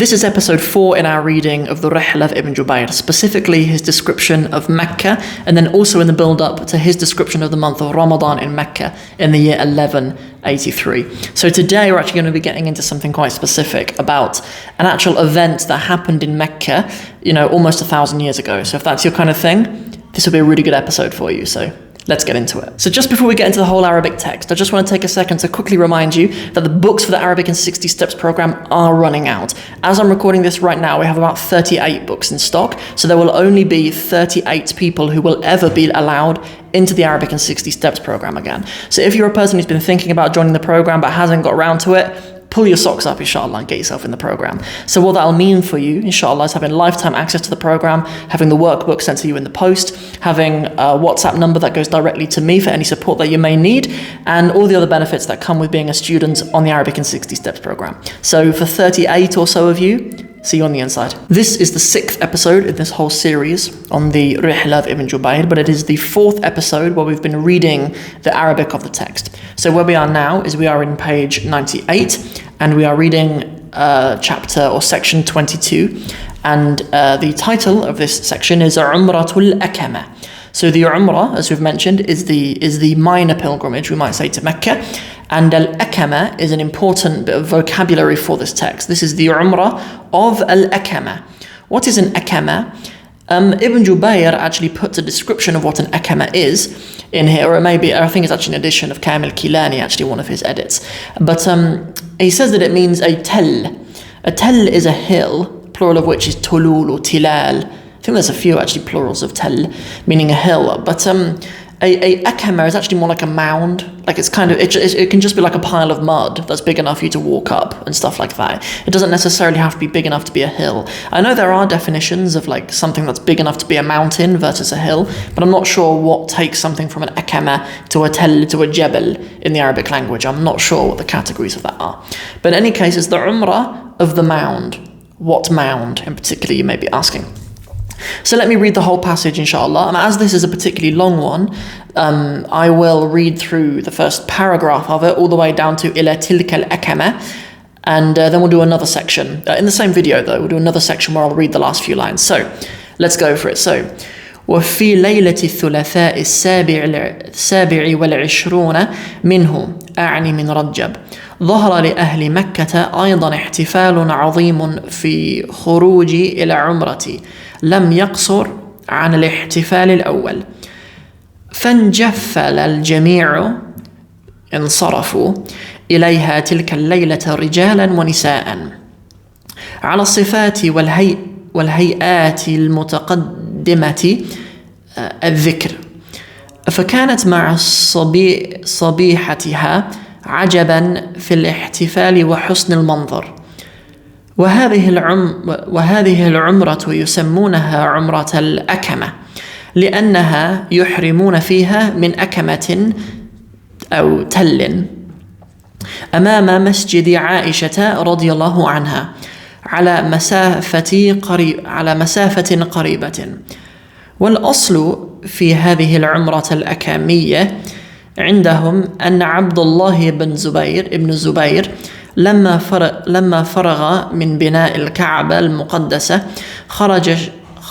This is episode 4 in our reading of the Rihla of Ibn Jubayr, specifically his description of Mecca, and then also in the build-up to his description of the month of Ramadan in Mecca in the year 1183. So today we're actually going to be getting into something quite specific about an actual event that happened in Mecca, almost 1,000 years ago. So if that's your kind of thing, this will be a really good episode for you. So let's get into it. So just before we get into the whole Arabic text, I just want to take a second to quickly remind you that the books for the Arabic in 60 Steps program are running out. As I'm recording this right now, we have about 38 books in stock, so there will only be 38 people who will ever be allowed into the Arabic in 60 Steps program again. So if you're a person who's been thinking about joining the program but hasn't got around to it, pull your socks up, inshallah, and get yourself in the program. So what that'll mean for you, inshallah, is having lifetime access to the program, having the workbook sent to you in the post, having a WhatsApp number that goes directly to me for any support that you may need, and all the other benefits that come with being a student on the Arabic in 60 Steps program. So for 38 or so of you, see you on the inside. This is the 6th episode in this whole series on the Rihla of Ibn Jubayr, but it is the 4th episode where we've been reading the Arabic of the text. So where we are now is we are in page 98, and we are reading chapter or section 22, and the title of this section is Umratul Akama. So the Umrah, as we've mentioned, is the minor pilgrimage, we might say, to Mecca. And Al-Akama is an important bit of vocabulary for this text. This is the Umrah of Al-Akama. What is an Akama? Ibn Jubayr actually puts a description of what an Akama is in here, or it may be, I think it's actually an edition of Kamil Kilani, actually one of his edits. But he says that it means a tell. A tell is a hill, plural of which is tulul or tilal. I think there's a few actually plurals of tell, meaning a hill. But a akama is actually more like a mound. Like it's kind of, it can just be like a pile of mud that's big enough for you to walk up and stuff like that. It doesn't necessarily have to be big enough to be a hill. I know there are definitions of like something that's big enough to be a mountain versus a hill, but I'm not sure what takes something from an akama to a tell to a jebel in the Arabic language. I'm not sure what the categories of that are. But in any case, it's the umrah of the mound. What mound in particular, you may be asking? So let me read the whole passage, inshallah. And as this is a particularly long one, I will read through the first paragraph of it all the way down to ila tilka al-akama, and then we'll do another section. In the same video though, we'll do another section where I'll read the last few lines. So let's go for it. So وفي ليلة الثلاثاء السابع والعشرون منه أعني من رجب ظهر لأهل مكة أيضا احتفال عظيم في خروج إلى عمرتي لم يقصر عن الاحتفال الأول فانجفل الجميع انصرفوا إليها تلك الليلة رجالا ونساء على الصفات والهيئات المتقدمة الذكر فكانت مع صبيحتها عجبا في الاحتفال وحسن المنظر وهذه العمرة يسمونها عمرة الأكمة لأنها يحرمون فيها من أكمة أو تل أمام مسجد عائشة رضي الله عنها على مسافة قريبة والأصل في هذه العمرة الأكامية عندهم أن عبد الله بن زبير لما فرغ من بناء الكعبة المقدسة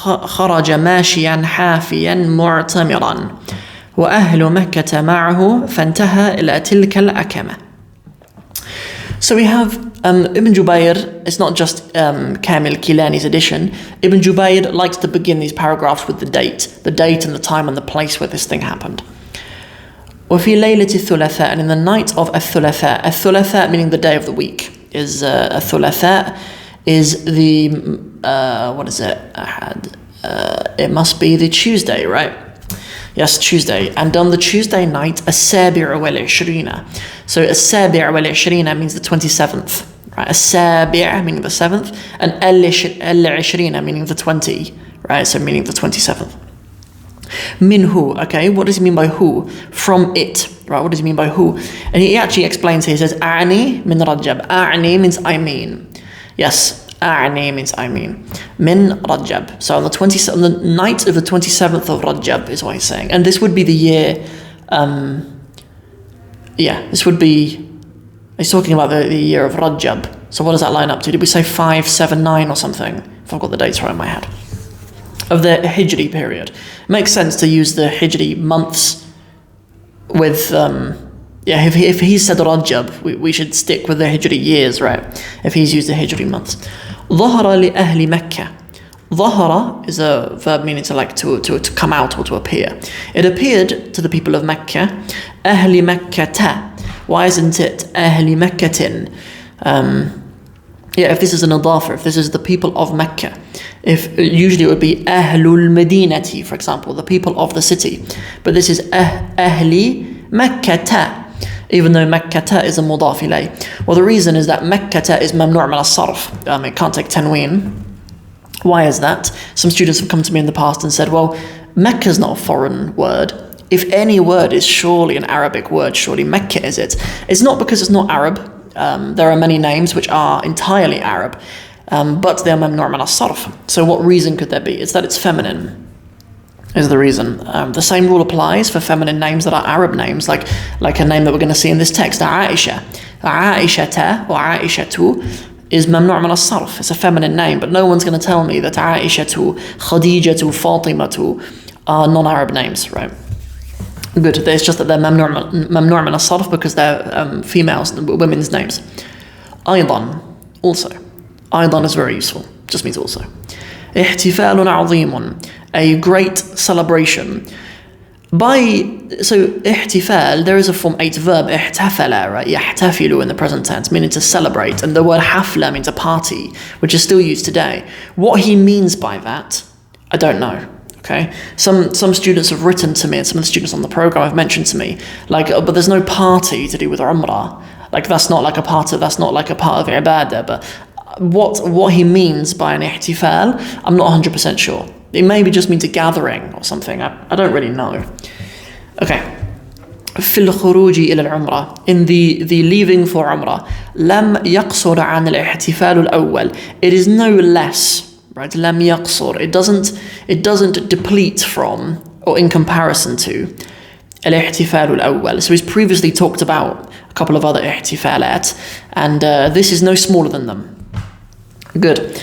خرج ماشيا حافيا معتمرا وأهل مكة معه فانتهى إلى تلك الأكمة. So we have Ibn Jubayr. It's not just Kamil Kilani's edition. Ibn Jubayr likes to begin these paragraphs with the date and the time and the place where this thing happened. وفي ليلة الثلاثاء, and in the night of الثلاثاء, الثلاثاء meaning the day of the week, is الثلاثاء is the what is it? It must be the Tuesday, right? Yes, Tuesday. And on the Tuesday night, السابع والعشرين. So السابع والعشرين means the 27th, right? السابع meaning the 7th, and العشرين meaning the 20, right? So meaning the 27th. Min who, okay, what does he mean by who? From it, right? What does he mean by who? And he actually explains here, he says, A'ni min Rajab. A'ni means I mean. Yes, A'ni means I mean. Min Rajab. So on the night of the 27th of Rajab is what he's saying. And this would be the year, this would be, he's talking about the year of Rajab, So what does that line up to? Did we say 579 or something? If I've got the dates right in my head. Of the Hijri period. It makes sense to use the Hijri months with, if he's said Rajab, we should stick with the Hijri years, right? If he's used the Hijri months. ظهر لأهل مكة. ظهر is a verb meaning to come out or to appear. It appeared to the people of Mecca. أهل مكة. Why isn't it أهل مكة? If this is an idafa, if this is the people of Mecca, if usually it would be Ahlul Medinati, for example, the people of the city, but this is Ahli Makkata, even though Makkata is a mudaf ilay. Well, the reason is that Makkata is mamnu' min as-sarf. It can't take tanween. Why is that? Some students have come to me in the past and said, well, Mecca is not a foreign word. If any word is surely an Arabic word, surely Mecca is it. It's not because it's not Arab. There are many names which are entirely Arab, but they're mamnu' min as-sarf. So what reason could there be? It's that it's feminine, is the reason. The same rule applies for feminine names that are Arab names, like a name that we're going to see in this text, Aisha. Aishata or Aishatu is mamnu' min as-sarf. It's a feminine name, but no one's going to tell me that Aishatu, Khadijatu, Fatimatu are non-Arab names, right? Good. It's just that they're mamnu' min as-sarf because they're females, women's names. أيضا, also. أيضا is very useful. Just means also. احتفال عظيم, a great celebration. So احتفال, there is a form 8 verb, احتفل, right? يحتفل in the present tense, meaning to celebrate. And the word hafla means a party, which is still used today. What he means by that, I don't know. Okay, some students have written to me, and some of the students on the program have mentioned to me, but there's no party to do with Umrah. That's not like a part of ibadah. But what he means by an ihtifal, I'm not 100% sure. It maybe just means a gathering or something. I don't really know. Okay. في الخروج إلى العمرة, in the leaving for Umrah, لم يقصر عن الاحتفال الأول. It is no less. Right, lam yaqsur. It doesn't deplete from or in comparison to al-ihtifal al-awwal. So he's previously talked about a couple of other ihtifalat, and this is no smaller than them. Good.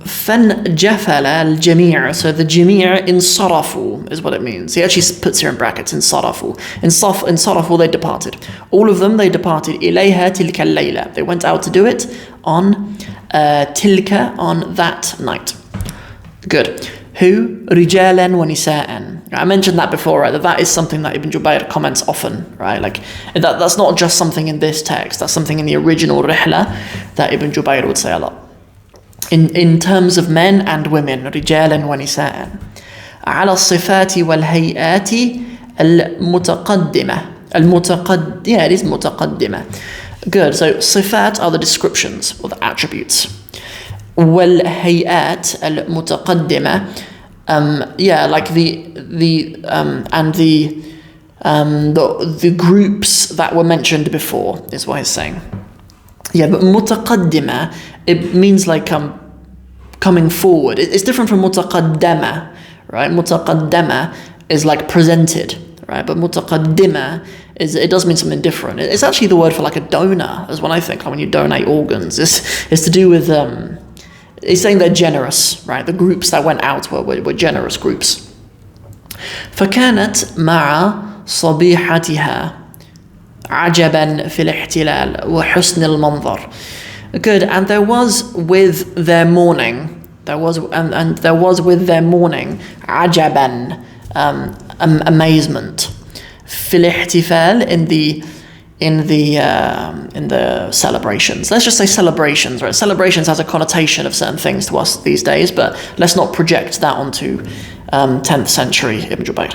فَانْجَفَلَ الْجَمِيعُ. So the jami' insarafu is what it means. He actually puts here in brackets insarafu. Insarafu, they departed. All of them, they departed. إِلَيْهَا تِلْكَ اللَّيْلَةِ. They went out to do it on tilka, on that night. Good. Who? رِجَالًا وَنِسَاءً. I mentioned that before, right? That is something that Ibn Jubayr comments often, right? That's not just something in this text. That's something in the original Rihla that Ibn Jubayr would say a lot. In terms of men and women, رجالا ونساء على الصفات والهيئات المتقدمة. Yeah, it is متقدمة. Good. So صفات are the descriptions or the attributes. والهيئات المتقدمة. Like the groups that were mentioned before is what he's saying. Yeah, but متقدمة, it means coming forward. It's different from mutaqaddama, right? Mutaqaddama is like presented, right? But mutaqaddima it does mean something different. It's actually the word for a donor, as when I think when you donate organs. It's to do with it's saying they're generous, right? The groups that went out were generous groups. فكانت مع صبيحتها عجبا في الاحتلال وحسن المنظر. Good, and there was with their mourning, with their mourning, عجبا, amazement, في الاحتفال, in the celebrations. Let's just say celebrations, right? Celebrations has a connotation of certain things to us these days, but let's not project that onto 10th century Ibn Jubayr.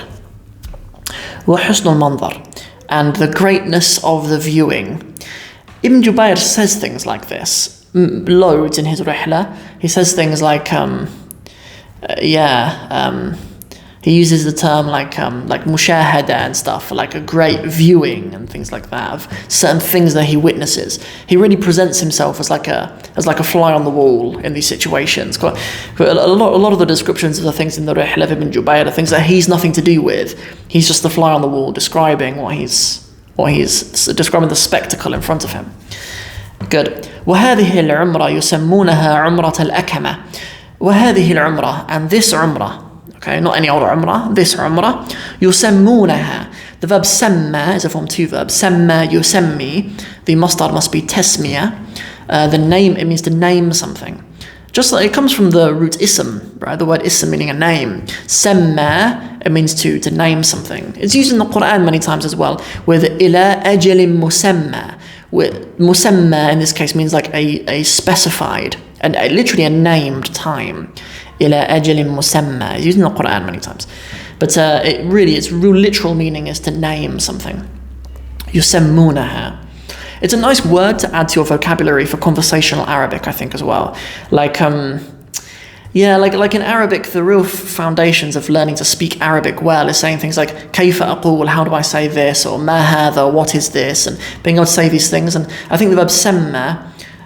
وحسن المنظر, and the greatness of the viewing. Ibn Jubayr says things like this loads in his Rihla. He says things like he uses the term like mushahada and stuff, like a great viewing and things like that of certain things that he witnesses. He really presents himself as like a fly on the wall in these situations. A lot of the descriptions of the things in the Rihla of Ibn Jubayr are things that he's nothing to do with. He's just the fly on the wall describing what he's describing the spectacle in front of him. Good. وهذه العمرة يسمونها عمرة الأكمة. وهذه العمرة, and this umrah, okay, not any other umrah, this umrah, يسمونها. The verb سمى is a form two verb. سمى يسمي. The masdar must be tasmiyah. The name, it means to name something. Just like it comes from the root ism, right? The word ism meaning a name. Samma, it means to name something. It's used in the Quran many times as well, with ila ajalin musamma. Musamma in this case means like a specified, and literally a named time. Ila ajalin musamma. It's used in the Quran many times. But its real literal meaning is to name something. Yusammunaha. It's a nice word to add to your vocabulary for conversational Arabic, I think, as well. Like in Arabic, the real foundations of learning to speak Arabic well is saying things like كيف أقول, how do I say this, or ما هذا, what is this, and being able to say these things. And I think the verb سمى,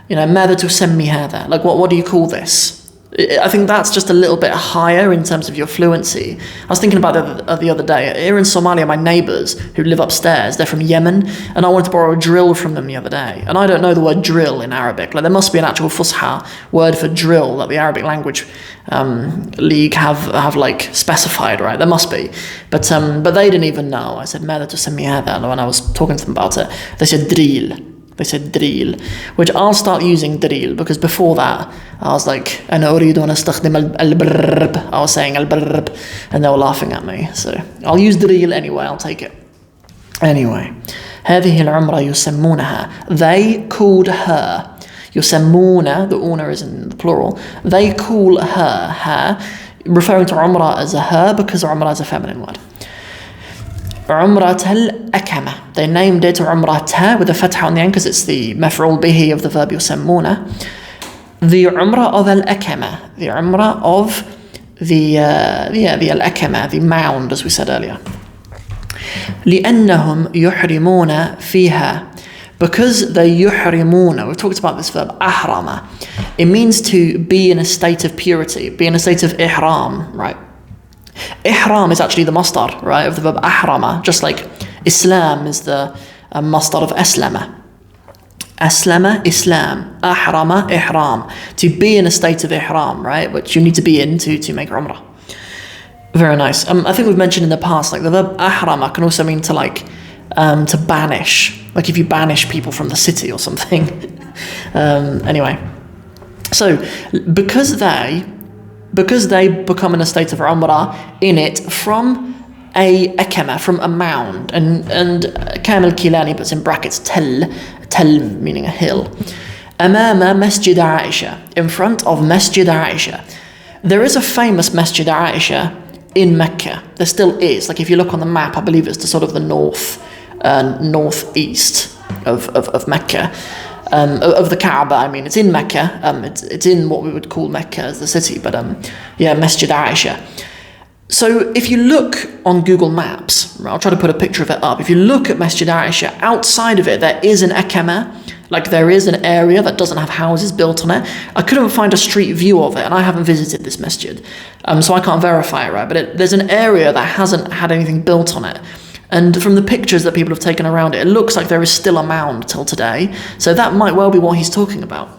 ماذا تسمي هذا, like what do you call this? I think that's just a little bit higher in terms of your fluency. I was thinking about it the other day. Here in Somalia, my neighbours who live upstairs, they're from Yemen, and I wanted to borrow a drill from them the other day. And I don't know the word drill in Arabic. Like there must be an actual Fusha word for drill that the Arabic Language League have like specified, right? There must be. But they didn't even know. I said, ماذا تسمي هذا? When I was talking to them about it, they said drill. They said drill, which I'll start using drill, because before that I was like, أنا أريد أن أستخدم البرب. I was saying البرب, and they were laughing at me. So I'll use drill anyway. I'll take it. Anyway, هذه العمرة يسمونها. They called her. يسمون, the una is in the plural. They call her, referring to Umrah as a her because Umrah is a feminine word. Umrah al-Akama. They named it Umrah with a fatha on the end because it's the maf'ul bihi of the verb yusammuna. The Umrah of al-Akama. The Umrah of the al-Akama, the mound, as we said earlier. لأنهم يحرمون فيها. Because they yuhrimuna, we've talked about this verb, ahrama. It means to be in a state of purity, be in a state of ihram, right? Ihram is actually the masdar, right, of the verb ahrama, just like Islam is the masdar of aslama. Aslama, Islam. Ahrama, ihram. To be in a state of ihram, right, which you need to be in to make umrah. Very nice. I think we've mentioned in the past, like the verb ahrama can also mean to like, to banish. Like if you banish people from the city or something. Anyway. So, because they become in a state of umrah in it from a akama, from a mound, and Kamil Kilani puts in brackets tel meaning a hill. Amama Masjid Aisha, in front of Masjid Aisha. There is a famous Masjid Aisha in Mecca. There still is. Like if you look on the map, I believe it's to sort of the northeast of Mecca. Of the Kaaba, I mean, it's in Mecca. It's in what we would call Mecca as the city, but Masjid Aisha. So if you look on Google Maps, I'll try to put a picture of it up. If you look at Masjid Aisha, outside of it there is an akama, like there is an area that doesn't have houses built on it. I couldn't find a street view of it, and I haven't visited this masjid, so I can't verify it, right? But there's an area that hasn't had anything built on it. And from the pictures that people have taken around it, it looks like there is still a mound till today. So that might well be what he's talking about.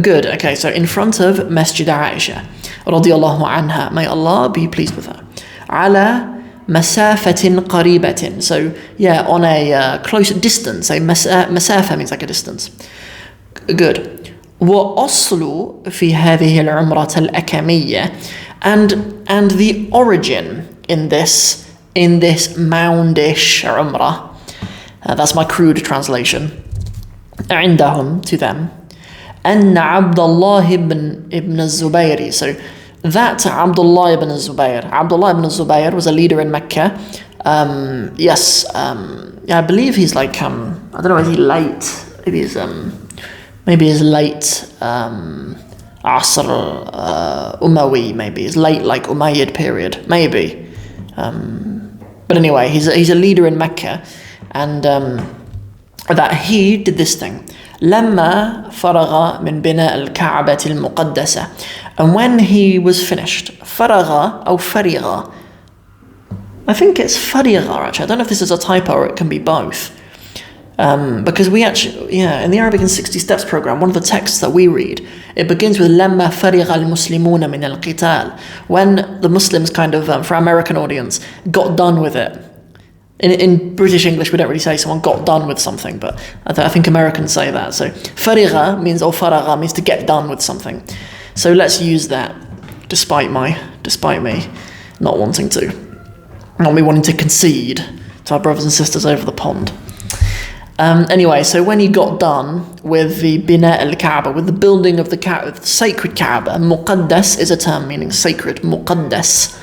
Good, okay, so in front of Masjid Aisha, radiyallahu anha, may Allah be pleased with her. Ala masafatin qaribatin. So, on a close distance. A masafa means like a distance. Good. وَأَصْلُ فِي هَذِهِ الْعُمْرَةَ الْأَكَمِيَّةِ. And the origin in this moundish umrah, that's my crude translation, عندهم, to them, أن عبد الله ibn الزبير. So that Abdullah ibn Zubayr was a leader in Mecca. I believe he's like I don't know, is he late? Maybe he's late Asr Umawi, maybe he's late like Umayyad period, maybe. But anyway, he's a leader in Mecca, and that he did this thing. لما فرغ من بناء الكعبة المقدسة. And when he was finished, فرغ أو فرغ. I think it's فرغ actually. I don't know if this is a typo or it can be both. Because we actually, in the Arabic in 60 Steps program, one of the texts that we read, it begins with لَمَّا فَرِغَ الْمُسْلِمُونَ مِنَ الْقِتَالِ. When the Muslims kind of, for our American audience, got done with it. In British English, we don't really say someone got done with something, but I think Americans say that. So fariga means, or faraga means to get done with something. So let's use that, despite me not wanting to concede to our brothers and sisters over the pond. Anyway, so when he got done with the Bina al-Kaaba, with the building of the Kaaba, the sacred Kaaba, Muqaddas is a term meaning sacred, Muqaddas.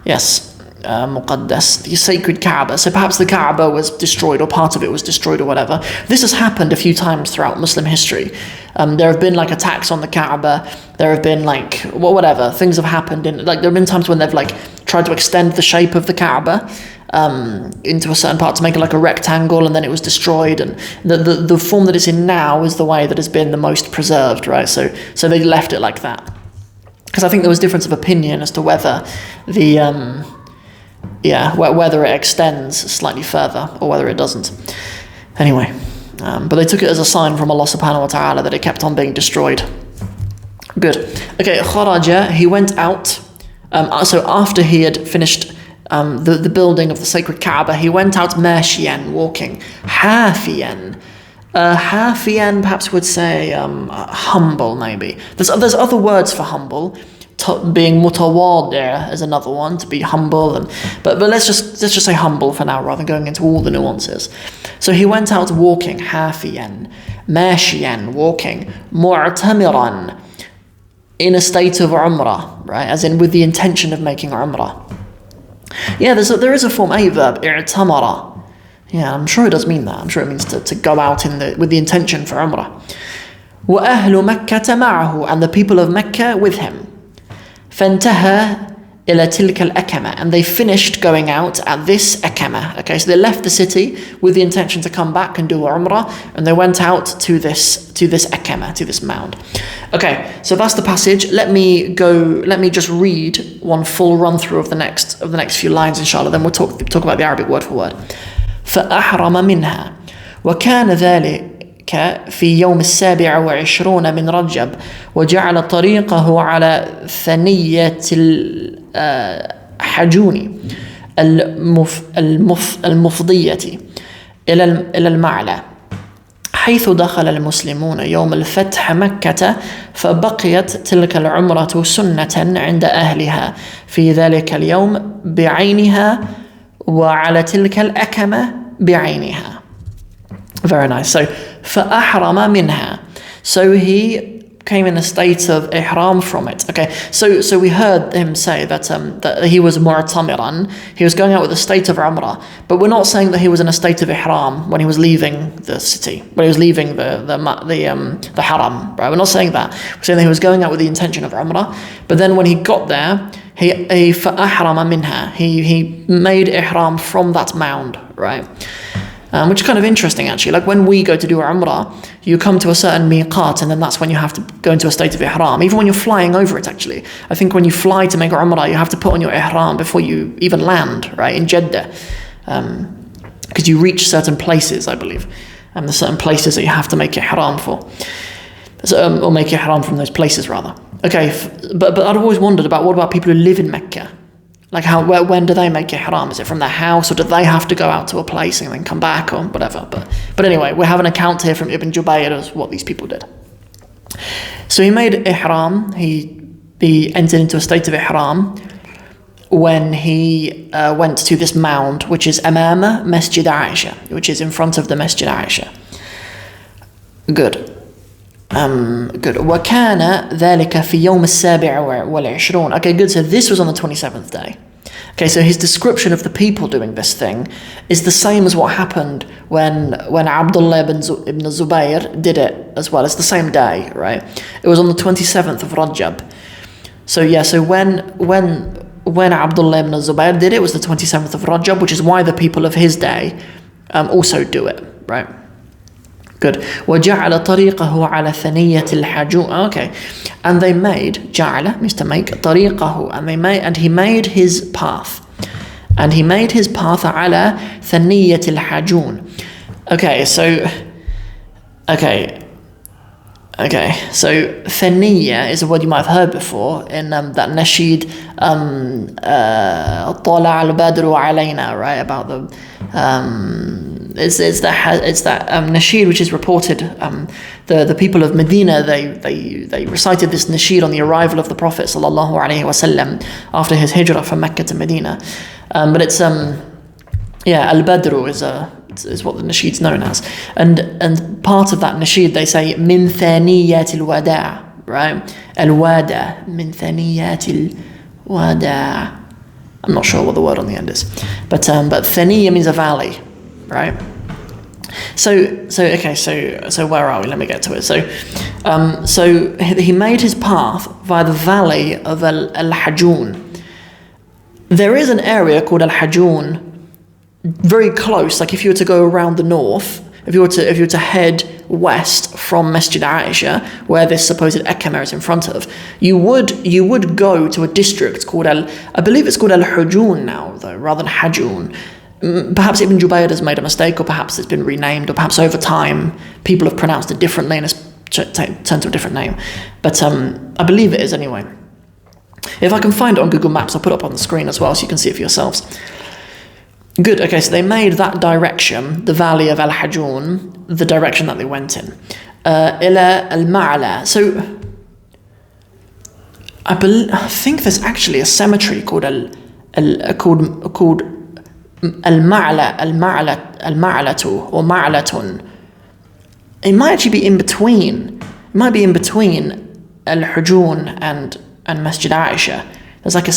Yes. Muqaddas, the sacred Kaaba. So perhaps the Kaaba was destroyed, or part of it was destroyed, or whatever. This has happened a few times throughout Muslim history. There have been like attacks on the Kaaba. There have been like whatever things have happened. There have been times when they've like tried to extend the shape of the Kaaba into a certain part to make it like a rectangle, and then it was destroyed. And the form that it's in now is the way that has been the most preserved, right? So they left it like that, because I think there was difference of opinion as to whether whether it extends slightly further or whether it doesn't. Anyway, but they took it as a sign from Allah subhanahu wa ta'ala that it kept on being destroyed. Good. Okay, kharaja, he went out. So after he had finished the building of the sacred Kaaba, he went out mashiyan, walking. Hafiyan. Hafiyan perhaps would say humble, maybe. There's other words for humble. Being mutawadi' is another one, to be humble, but let's just say humble for now, rather than going into all the nuances. So he went out walking, hafiyan, mashiyan, walking, mu'tamiran, in a state of umrah, right? As in with the intention of making umrah. Yeah, there is a form, a verb, i'tamara. Yeah, I'm sure it does mean that. I'm sure it means to go out with the intention for umrah. وَأَهْلُ مَكَّةَ مَعَهُ, and the people of Mecca with him. فَانْتَهَى إِلَى تِلْكَ الْأَكَمَةِ, and they finished going out at this akama. Okay, so they left the city with the intention to come back and do Umrah, and they went out to this akama, to this mound. Okay, so that's the passage. Let me just read one full run through of the next few lines, inshallah. Then we'll talk about the Arabic word for word. فَأَحْرَمَ مِنْهَا وَكَانَ ذَلِكَ في يوم 27 من رجب وجعل طريقه على ثنية الحجون المفضية إلى المعلى، حيث دخل المسلمون يوم الفتح مكة، فبقيت تلك العمرة سنة عند أهلها في ذلك اليوم بعينها وعلى تلك الأكمة بعينها. Very nice. So, فَأَحْرَمَ مِنْهَا. So he came in a state of ihram from it. Okay, so we heard him say that he was mu'tamiran. He was going out with a state of umrah, but we're not saying that he was in a state of ihram when he was leaving the city, when he was leaving the haram. Right? We're not saying that. We're saying that he was going out with the intention of umrah, but then when he got there, he فَأَحْرَمَ مِنْهَا. He made ihram from that mound, right? Which is kind of interesting, actually. Like when we go to do Umrah, you come to a certain miqat, and then that's when you have to go into a state of ihram. Even when you're flying over it, actually. I think when you fly to make Umrah, you have to put on your ihram before you even land, right, in Jeddah. Because you reach certain places, I believe. There's certain places that you have to make ihram for. Or make ihram from those places, rather. Okay, but I've always wondered about, what about people who live in Mecca? Like when do they make ihram? Is it from their house, or do they have to go out to a place and then come back, or whatever? But anyway, we have an account here from Ibn Jubayr as what these people did. So he made ihram, he entered into a state of ihram when he went to this mound, which is Amama Masjid Aisha, which is in front of the Masjid Aisha. Good. وكان ذلك في يوم 27. Okay, good. So this was on the 27th day. Okay, so his description of the people doing this thing is the same as what happened when Abdullah ibn Zubayr did it as well. It's the same day, right? It was on the 27th of Rajab. So yeah, so when Abdullah ibn Zubayr did it, it was the 27th of Rajab, which is why the people of his day also do it, right? Good. وَجَعَلَ طَرِيقَهُ عَلَى ثَنِيَّةِ الْحَجُونَ. Okay. And they made, جَعَلَ means to make, طَرِيقَهُ, and he made his path. And he made his path على ثَنِيَّةِ الْحَجُونَ. Okay, so ثنية is a word you might have heard before in that nasheed طلع البدر علينا, right, about the it's that nasheed which is reported. The people of Medina, they recited this nasheed on the arrival of the Prophet sallallahu alaihi wasallam after his hijrah from Mecca to Medina. But it's al-Badru is what the nasheed's known as, and part of that nasheed they say min thaniyat al-wada', right? Al-wada' min thaniyat al-wada'. I'm not sure what the word on the end is, but thaniya means a valley, right? So where are we? Let me get to it. So he made his path via the valley of Al-Hajun. There is an area called Al-Hajun very close. Like if you were to go around the north, if you were to head west from Masjid Aisha, where this supposed Ekama is in front of, you would go to a district called I believe it's called Al-Hujun now, though, rather than Hajun. Perhaps Ibn Jubayr has made a mistake, or perhaps it's been renamed, or perhaps over time people have pronounced it differently and it's turned to a different name. But I believe it is anyway. If I can find it on Google Maps, I'll put it up on the screen as well so you can see it for yourselves. Good, okay, so they made that direction, the valley of Al-Hajun, the direction that they went in. Ila al-Ma'la. So, I think there's actually a cemetery called Al-Ma'latu or Ma'latun. It might actually be in between. It might be in between Al-Hujun and Masjid Aisha. There's like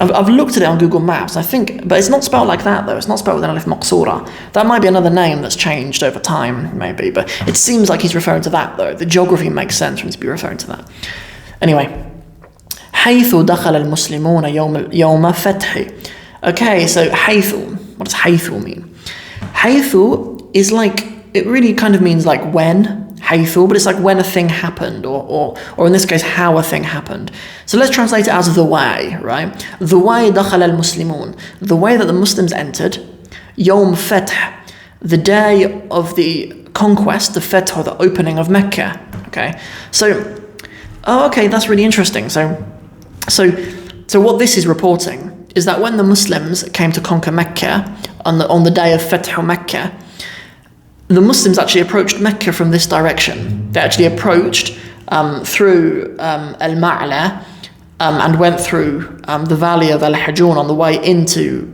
I've looked at it on Google Maps, I think, but it's not spelled like that though. It's not spelled with an alif maqsura. That might be another name that's changed over time, maybe, but it seems like he's referring to that though. The geography makes sense for him to be referring to that. Anyway, حيث دخل المسلمون يوم فتح. Okay, so حيث, what does حيث mean? حيث is like, it really kind of means like when, حيث, but it's like when a thing happened, or in this case, how a thing happened. So let's translate it as the way, right? The way دخل المسلمون, the way that the Muslims entered, يوم فتح, the day of the conquest, the Fath, or the opening of Mecca. Okay, so, okay, that's really interesting. So what this is reporting is that when the Muslims came to conquer Mecca on the day of Fath Mecca, the Muslims actually approached Mecca from this direction. They actually approached through Al-Ma'la and went through the valley of Al-Hajun on the way into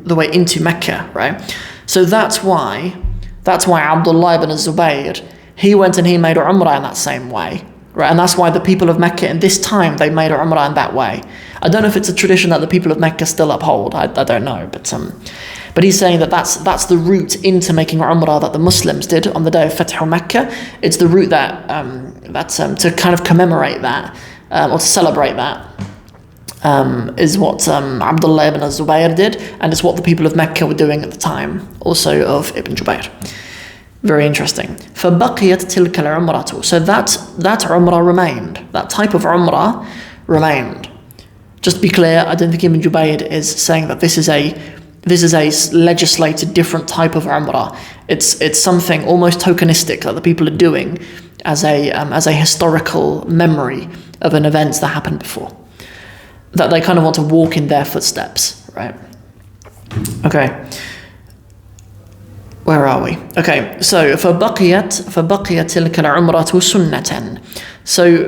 Mecca, right? So that's why Abdullah ibn Zubayr, he went and he made Umrah in that same way, right? And that's why the people of Mecca in this time, they made Umrah in that way. I don't know if it's a tradition that the people of Mecca still uphold. I don't know, but he's saying that that's the route into making Umrah that the Muslims did on the day of Fath Mecca. It's the route that to kind of commemorate that or to celebrate that is what Abdullah ibn Zubayr did, and it's what the people of Mecca were doing at the time, also of Ibn Jubayr. Very interesting. فَبَقِيَتْ تِلْكَ الْعُمْرَةُ. So that Umrah remained. That type of Umrah remained. Just to be clear, I don't think Ibn Jubayr is saying that this is a legislated different type of Umrah. It's something almost tokenistic that the people are doing as a historical memory of an event that happened before. That they kind of want to walk in their footsteps, right? Okay. Where are we? Okay, so فبقيت تلك العمرة سنة. So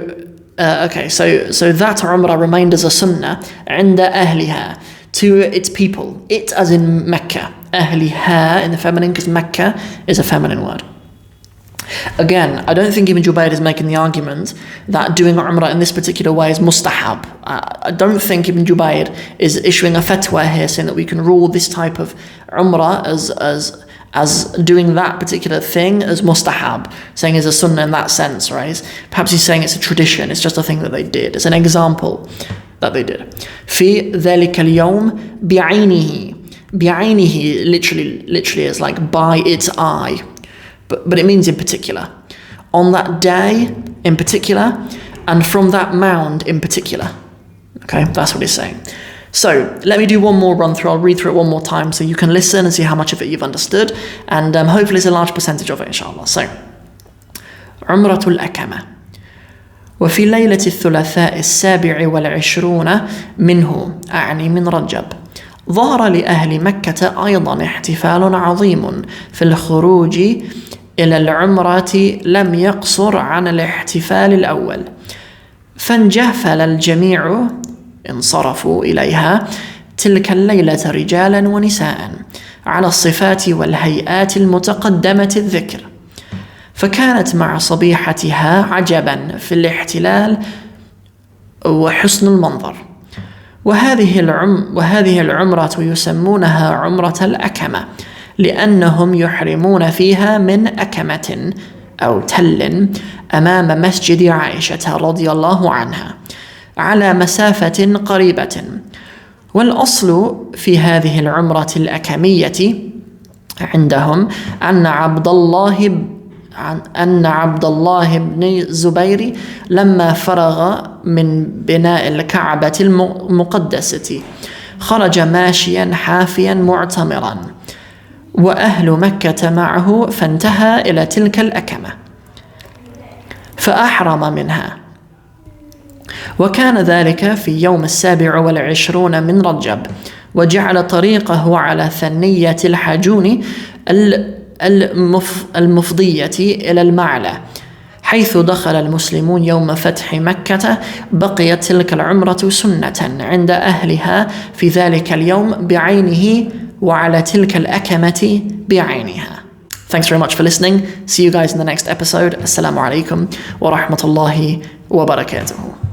that Umrah remained as a sunnah عند أهلها, to its people. It as in Mecca. أهلها in the feminine, because Mecca is a feminine word. Again, I don't think Ibn Jubayr is making the argument that doing Umrah in this particular way is mustahab. I don't think Ibn Jubayr is issuing a fatwa here saying that we can rule this type of Umrah as doing that particular thing as mustahab, saying as a sunnah in that sense, right? Perhaps he's saying it's a tradition, it's just a thing that they did. It's an example that they did. في ذلك اليوم بعينه. بعينه literally is like by its eye. But it means in particular. On that day in particular, and from that mound in particular. Okay, that's what he's saying. So let me do one more run through. I'll read through it one more time so you can listen and see how much of it you've understood, and hopefully it's a large percentage of it, inshallah. So, عمرة الأكمة. وفي ليلة الثلاثاء 27 منه، أعني من رجب، ظهر لأهل مكة أيضا احتفال عظيم في الخروج إلى العمرة لم يقصر عن الاحتفال الأول، فانجفل الجميع، انصرفوا إليها تلك الليلة رجالا ونساء على الصفات والهيئات المتقدمة الذكر، فكانت مع صبيحتها عجبا في الاحتلال وحسن المنظر. وهذه العمرة يسمونها عمرة الأكمة، لأنهم يحرمون فيها من أكمة أو تل أمام مسجد عائشة رضي الله عنها على مسافة قريبة. والأصل في هذه العمرة الأكمية عندهم أن عبد الله بن زبير لما فرغ من بناء الكعبة المقدسة خرج ماشيا حافيا معتمرا، وأهل مكة معه، فانتهى إلى تلك الأكمة فأحرم منها، وكان ذلك في يوم 27 من رجب، وجعل طريقه على ثنية الحجون المفضية إلى المعلى، حيث دخل المسلمون يوم فتح مكة. بقيت تلك العمرة سنة عند أهلها في ذلك اليوم بعينه وعلى تلك الأكمة بعينها. Thanks very much for listening. See you guys in the next episode. Assalamu alaikum wa rahmatullahi wa barakatuhu.